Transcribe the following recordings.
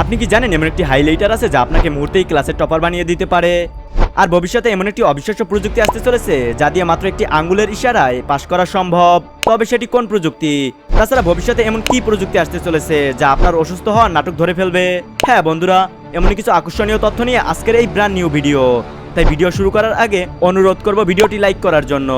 আপনি কি জানেন এমন একটি হাইলাইটার আছে যা আপনাকে মুহূর্তেই ক্লাসের টপার বানিয়ে দিতে পারে? আর ভবিষ্যতে এমন একটি অবিশ্বাস্য প্রযুক্তি আসতে চলেছে যা দিয়ে মাত্র একটি আঙ্গুলের ইশারায় পাশ করা সম্ভব। তবে সেটি কোন প্রযুক্তি? তাছাড়া ভবিষ্যতে এমন কি প্রযুক্তি আসতে চলেছে যা আপনার অসুস্থ হওয়ার নাটক ধরে ফেলবে? হ্যাঁ বন্ধুরা, এমনই কিছু আকর্ষণীয় তথ্য নিয়ে আজকের এই ব্র্যান্ড নিউ ভিডিও। তাই ভিডিও শুরু করার আগে অনুরোধ করব ভিডিওটি লাইক করার জন্য।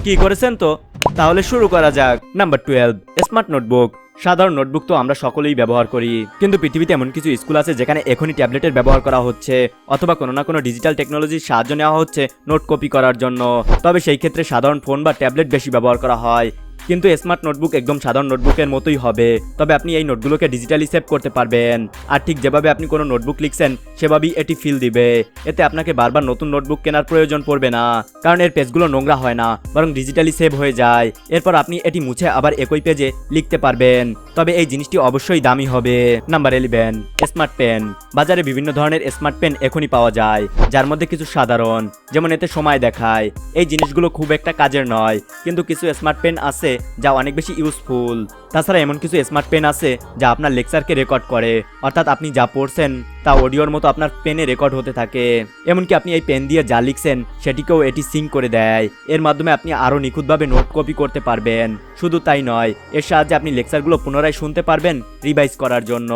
কি করেছেন তো? তাহলে শুরু করা যাক। Number 12, smart notebook. সাধারণ নোটবুক তো আমরা সকলেই ব্যবহার করি, কিন্তু পৃথিবীতে এমন কিছু স্কুল আছে যেখানে এখনই ট্যাবলেটের ব্যবহার করা হচ্ছে অথবা কোনো না কোনো ডিজিটাল টেকনোলজির সাহায্য নেওয়া হচ্ছে নোট কপি করার জন্য। তবে সেই ক্ষেত্রে সাধারণ ফোন বা ট্যাবলেট বেশি ব্যবহার করা হয়, কিন্তু স্মার্ট নোটবুক একদম সাধারণ নোটবুকের মতোই হবে। তবে আপনি এই নোটগুলোকে ডিজিটালি সেভ করতে পারবেন, আর ঠিক যেভাবে আপনি কোনো নোটবুক লিখছেন সেভাবেই এটি ফিল দিবে। এতে আপনাকে বারবার নতুন নোটবুক কেনার প্রয়োজন পড়বে না, কারণ এর পেজগুলো নোংরা হয় না, বরং ডিজিটালি সেভ হয়ে যায়। এরপর আপনি এটি মুছে আবার একই পেজে লিখতে পারবেন। তবে এই জিনিসটি অবশ্যই দামি হবে। Number 11, smart pen. বাজারে বিভিন্ন ধরনের স্মার্ট পেন এখনই পাওয়া যায়, যার মধ্যে কিছু সাধারণ, যেমন এতে সময় দেখায়। এই জিনিসগুলো খুব একটা কাজের নয়, কিন্তু কিছু স্মার্ট পেন আছে যা অনেক বেশি ইউজফুল। তাছাড়া এমন কিছু স্মার্ট পেন আছে যা আপনার লেকচারকে রেকর্ড করে, অর্থাৎ আপনি যা পড়ছেন তা অডিওর মতো আপনার পেনে রেকর্ড হতে থাকে। এমনকি আপনি এই পেন দিয়ে যা লিখছেন সেটিকেও এটি সিঙ্ক করে দেয়। এর মাধ্যমে আপনি আরও নিখুঁতভাবে নোট কপি করতে পারবেন। শুধু তাই নয়, এর সাহায্যে আপনি লেকচারগুলো পুনরায় শুনতে পারবেন রিভাইজ করার জন্য।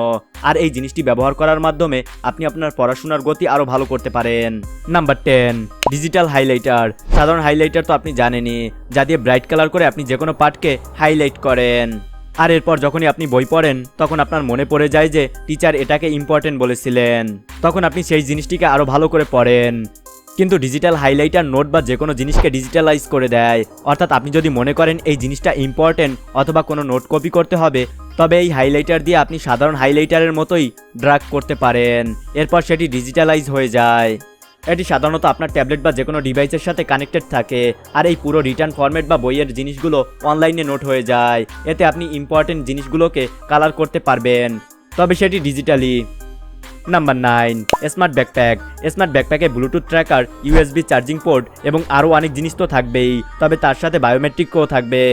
আর এই জিনিসটি ব্যবহার করার মাধ্যমে আপনি আপনার পড়াশোনার গতি আরও ভালো করতে পারেন। Number 10, digital highlighter. সাধারণ হাইলাইটার তো আপনি জানেনই, যা দিয়ে ব্রাইট কালার করে আপনি যে কোনো পার্টকে হাইলাইট করেন। আর এরপর যখনই আপনি বই পড়েন তখন আপনার মনে পড়ে যায় যে টিচার এটাকে ইম্পর্টেন্ট বলেছিলেন, তখন আপনি সেই জিনিসটিকে আরও ভালো করে পড়েন। কিন্তু ডিজিটাল হাইলাইটার নোট বা যে কোনো জিনিসকে ডিজিটালাইজ করে দেয়, অর্থাৎ আপনি যদি মনে করেন এই জিনিসটা ইম্পর্টেন্ট অথবা কোনো নোট কপি করতে হবে, তবে এই হাইলাইটার দিয়ে আপনি সাধারণ হাইলাইটারের মতোই ড্র্যাগ করতে পারেন। এরপর সেটি ডিজিটালাইজ হয়ে যায়। এটি সাধারণত আপনার ট্যাবলেট বা যে কোনো ডিভাইসের সাথে কানেক্টেড থাকে, আর এই পুরো রিটার্ন ফরম্যাট বা বইয়ের জিনিসগুলো অনলাইনে নোট হয়ে যায়। এতে আপনি ইম্পর্টেন্ট জিনিসগুলোকে কালার করতে পারবেন, তবে সেটি digitally. Number 9, smart backpack. Smart ব্যাকপ্যাকে Bluetooth tracker, USB charging port এবং আরও অনেক জিনিস তো থাকবেই, তবে তার সাথে বায়োমেট্রিকও থাকবে।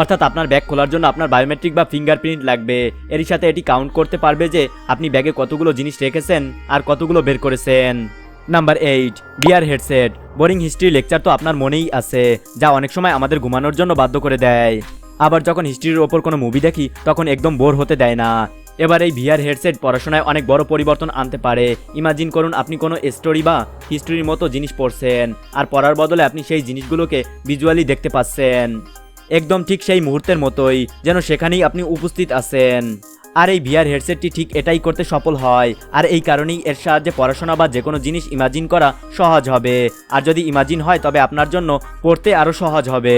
অর্থাৎ আপনার ব্যাগ খোলার জন্য আপনার বায়োমেট্রিক বা ফিঙ্গারপ্রিন্ট লাগবে। এর সাথে এটি কাউন্ট করতে পারবে যে আপনি ব্যাগে কতগুলো জিনিস রেখেছেন আর কতগুলো বের করেছেন। Number 8, VR headset. Boring history lecture তো আপনার মনেই আছে, যা অনেক সময় আমাদের ঘুমানোর জন্য বাধ্য করে দেয়। আবার যখন হিস্ট্রির ওপর কোনো মুভি দেখি তখন একদম বোর হতে দেয় না। এবার এই VR হেডসেট পড়াশোনায় অনেক বড় পরিবর্তন আনতে পারে। ইমাজিন করুন আপনি কোনো স্টোরি বা হিস্ট্রির মতো জিনিস পড়ছেন, আর পড়ার বদলে আপনি সেই জিনিসগুলোকে ভিজুয়ালি দেখতে পাচ্ছেন, একদম ঠিক সেই মুহূর্তের মতোই, যেন সেখানেই আপনি উপস্থিত আছেন। আর এই VR হেডসেটটি ঠিক এটাই করতে সফল হয়, আর এই কারণেই এর সাহায্যে পড়াশোনা বা যে কোনো জিনিস ইমাজিন করা সহজ হবে। আর যদি ইমাজিন হয় তবে আপনার জন্য পড়তে আরও সহজ হবে।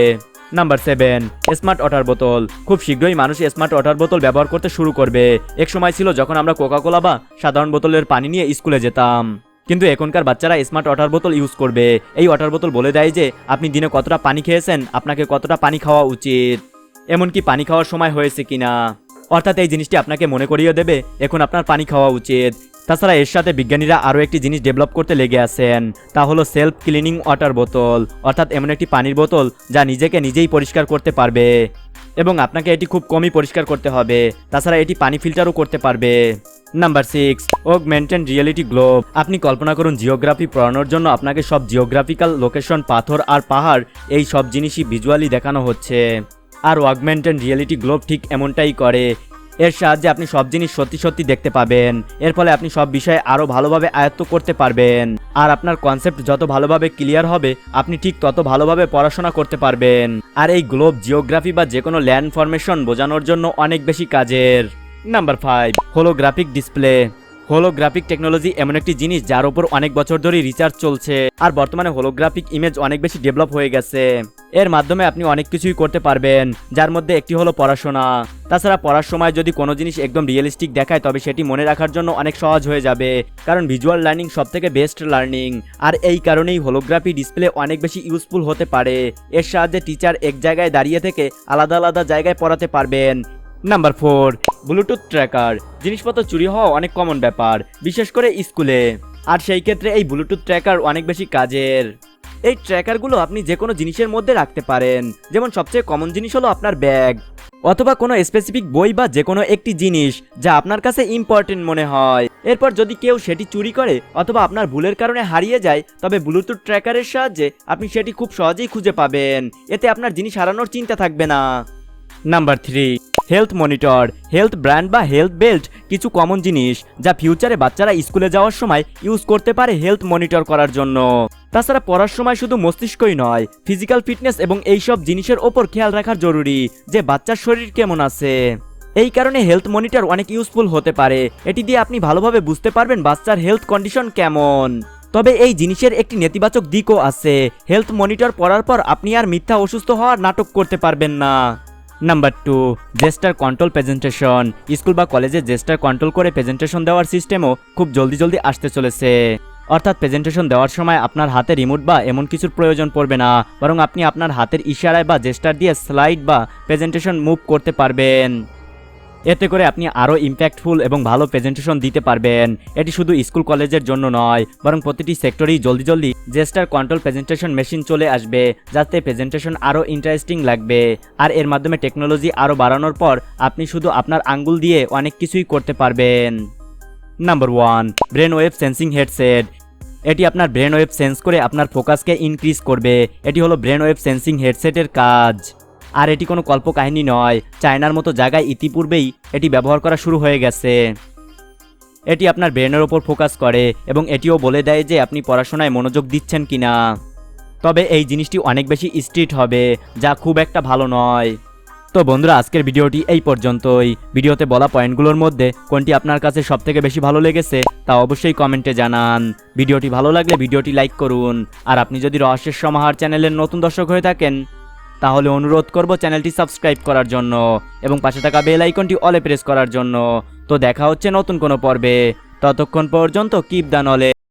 নাম্বার 7, স্মার্ট ওয়াটার বোতল। খুব শীঘ্রই মানুষ স্মার্ট ওয়াটার বোতল ব্যবহার করতে শুরু করবে। এক সময় ছিল যখন আমরা কোকাকোলা বা সাধারণ বোতলের পানি নিয়ে স্কুলে যেতাম, কিন্তু এখনকার বাচ্চারা স্মার্ট ওয়াটার বোতল ইউজ করবে। এই ওয়াটার বোতল বলে দেয় যে আপনি দিনে কতটা পানি খেয়েছেন, আপনাকে কতটা পানি খাওয়া উচিত, এমনকি পানি খাওয়ার সময় হয়েছে কিনা। অর্থাৎ এই জিনিসটি আপনাকে মনে করিয়ে দেবে এখন আপনার পানি খাওয়া উচিত। তাছাড়া এর সাথে বিজ্ঞানীরা আরও একটি জিনিস ডেভেলপ করতে লেগে আছেন, তা হলো সেলফ ক্লিনিং ওয়াটার বোতল। অর্থাৎ এমন একটি পানির বোতল যা নিজেকে নিজেই পরিষ্কার করতে পারবে, এবং আপনাকে এটি খুব কমই পরিষ্কার করতে হবে। তাছাড়া এটি পানি ফিল্টারও করতে পারবে। Number 6, augmented reality globe. আপনি কল্পনা করুন জিওগ্রাফি পড়ানোর জন্য আপনাকে সব জিওগ্রাফিক্যাল লোকেশন, পাথর আর পাহাড়, এই সব জিনিসই ভিজুয়ালি দেখানো হচ্ছে। আর অগমেন্টেড রিয়েলিটি গ্লোব ঠিক এমনটাই করে। এর সাহায্যে আপনি সব জিনিস সত্যি সত্যি দেখতে পাবেন। এর ফলে আপনি সব বিষয়ে আরও ভালোভাবে আয়ত্ত করতে পারবেন, আর আপনার কনসেপ্ট যত ভালোভাবে ক্লিয়ার হবে আপনি ঠিক তত ভালোভাবে পড়াশোনা করতে পারবেন। আর এই গ্লোব জিওগ্রাফি বা যে কোনো ল্যান্ড ফরমেশন বোঝানোর জন্য অনেক বেশি কাজের। Number 5, holographic display. Holographic technology এমন একটি জিনিস যার উপর অনেক বছর ধরে রিসার্চ চলছে, আর বর্তমানে হোলোগ্রাফিক ইমেজ অনেক বেশি ডেভেলপ হয়ে গেছে। এর মাধ্যমে আপনি অনেক কিছুই করতে পারবেন, যার মধ্যে একটি হলো পড়াশোনা। তাছাড়া পড়ার সময় যদি কোনো জিনিস একদম রিয়েলিস্টিক দেখায় তবে সেটি মনে রাখার জন্য অনেক সহজ হয়ে যাবে, কারণ ভিজুয়াল লার্নিং সবথেকে বেস্ট লার্নিং। আর এই কারণেই হোলোগ্রাফি ডিসপ্লে অনেক বেশি ইউজফুল হতে পারে। এর সাহায্যে টিচার এক জায়গায় দাঁড়িয়ে থেকে আলাদা আলাদা জায়গায় পড়াতে পারবেন। Number 4, Bluetooth tracker. জিনিসপত্র চুরি হওয়া অনেক কমন ব্যাপার, বিশেষ করে স্কুলে, আর সেই ক্ষেত্রে এই ব্লুটুথ ট্র্যাকার অনেক বেশি কাজের। এই ট্র্যাকারগুলো আপনি যে কোনো জিনিসের মধ্যে রাখতে পারেন, যেমন সবচেয়ে কমন জিনিস হলো আপনার ব্যাগ, অথবা কোনো স্পেসিফিক বই বা যে কোনো একটি জিনিস যা আপনার কাছে ইম্পর্টেন্ট মনে হয়। এরপর যদি কেউ সেটি চুরি করে অথবা আপনার ভুলের কারণে হারিয়ে যায়, তবে ব্লুটুথ ট্র্যাকারের সাহায্যে আপনি সেটি খুব সহজেই খুঁজে পাবেন। এতে আপনার জিনিস হারানোর চিন্তা থাকবে না। Number 3, health monitor. Health brand বা হেলথ বেল্ট কিছু কমন জিনিস যা ফিউচারে বাচ্চারা স্কুলে যাওয়ার সময় ইউজ করতে পারে হেলথ মনিটর করার জন্য। তাছাড়া পড়ার সময় শুধু মস্তিষ্কই নয়, ফিজিক্যাল ফিটনেস এবং এইসব জিনিসের ওপর খেয়াল রাখা জরুরি যে বাচ্চার শরীর কেমন আছে। এই কারণে হেলথ মনিটর অনেক ইউজফুল হতে পারে। এটি দিয়ে আপনি ভালোভাবে বুঝতে পারবেন বাচ্চার হেলথ কন্ডিশন কেমন। তবে এই জিনিসের একটি নেতিবাচক দিকও আছে। হেলথ মনিটর পড়ার পর আপনি আর মিথ্যা অসুস্থ হওয়ার নাটক করতে পারবেন না। Number 2, gesture control presentation. School বা কলেজে জেস্টার কন্ট্রোল করে প্রেজেন্টেশন দেওয়ার সিস্টেমও খুব জলদি আসতে চলেছে। অর্থাৎ প্রেজেন্টেশন দেওয়ার সময় আপনার হাতে রিমোট বা এমন কিছুর প্রয়োজন পড়বে না, বরং আপনি আপনার হাতের ইশারায় বা জেস্টার দিয়ে স্লাইড বা প্রেজেন্টেশন মুভ করতে পারবেন। এতে করে আপনি আরও ইম্প্যাক্টফুল এবং ভালো প্রেজেন্টেশন দিতে পারবেন। এটি শুধু স্কুল কলেজের জন্য নয়, বরং প্রতিটি সেক্টরেই জলদি জেস্টার কন্ট্রোল প্রেজেন্টেশন মেশিন চলে আসবে, যাতে প্রেজেন্টেশন আরও ইন্টারেস্টিং লাগবে। আর এর মাধ্যমে টেকনোলজি আরও বাড়ানোর পর আপনি শুধু আপনার আঙ্গুল দিয়ে অনেক কিছুই করতে পারবেন। Number 1, brain wave sensing headset. এটি আপনার ব্রেন ওয়েভ সেন্স করে আপনার ফোকাসকে ইনক্রিজ করবে। এটি হলো ব্রেন ওয়েভ সেন্সিং হেডসেটের কাজ। আর এটি কোনো কল্পকাহিনী নয়, চায়নার মতো জায়গায় ইতিপূর্বেই এটি ব্যবহার করা শুরু হয়ে গেছে। এটি আপনার ব্রেনের ওপর ফোকাস করে এবং এটিও বলে দেয় যে আপনি পড়াশোনায় মনোযোগ দিচ্ছেন কিনা। তবে এই জিনিসটি অনেক বেশি স্ট্রিক্ট হবে, যা খুব একটা ভালো নয়। তো বন্ধুরা, আজকের ভিডিওটি এই পর্যন্তই। ভিডিওতে বলা পয়েন্টগুলোর মধ্যে কোনটি আপনার কাছে সবথেকে বেশি ভালো লেগেছে তা অবশ্যই কমেন্টে জানান। ভিডিওটি ভালো লাগলে ভিডিওটি লাইক করুন। আর আপনি যদি রহস্যের সমাহার চ্যানেলের নতুন দর্শক হয়ে থাকেন, তাহলে অনুরোধ করব চ্যানেলটি সাবস্ক্রাইব করার জন্য এবং পাশে থাকা বেল আইকনটি অলে প্রেস করার জন্য। তো দেখা হচ্ছে নতুন কোনো পর্বে। ততক্ষণ পর্যন্ত কিপ দ্য নলেজ।